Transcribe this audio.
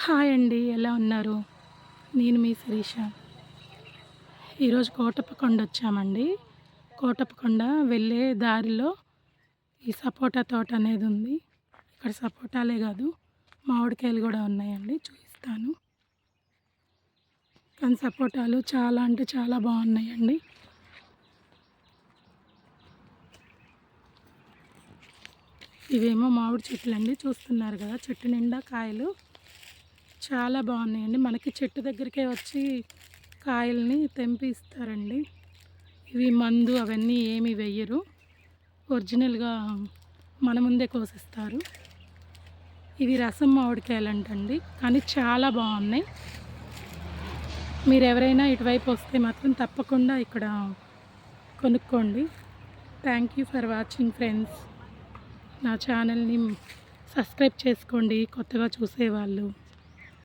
Hi అండి. ఎలా ఉన్నారు? నేను మీ శిరీష. ఈరోజు కోటప్పకొండ వచ్చామండి. కోటప్పకొండ వెళ్ళే దారిలో ఈ సపోటా తోట అనేది ఉంది. ఇక్కడ సపోటాలే కాదు మామిడికాయలు కూడా ఉన్నాయండి. చూపిస్తాను. కానీ సపోటాలు చాలా అంటే చాలా బాగున్నాయండి. ఇవేమో మామిడి చెట్లండి. చూస్తున్నారు కదా, చెట్టు నిండా కాయలు చాలా బాగున్నాయండి. మనకి చెట్టు దగ్గరికే వచ్చి కాయల్ని తెంపి ఇస్తారండి. ఇవి మందు అవన్నీ ఏమి వెయ్యరు, ఒరిజినల్గా మన ముందే కోసిస్తారు. ఇవి రసం మామిడికాయలు అంటండి, కానీ చాలా బాగున్నాయి. మీరు ఎవరైనా ఇటువైపు వస్తే మాత్రం తప్పకుండా ఇక్కడ కొనుక్కోండి. Thank you for watching friends. నా ఛానల్ని సబ్స్క్రైబ్ చేసుకోండి కొత్తగా చూసేవాళ్ళు.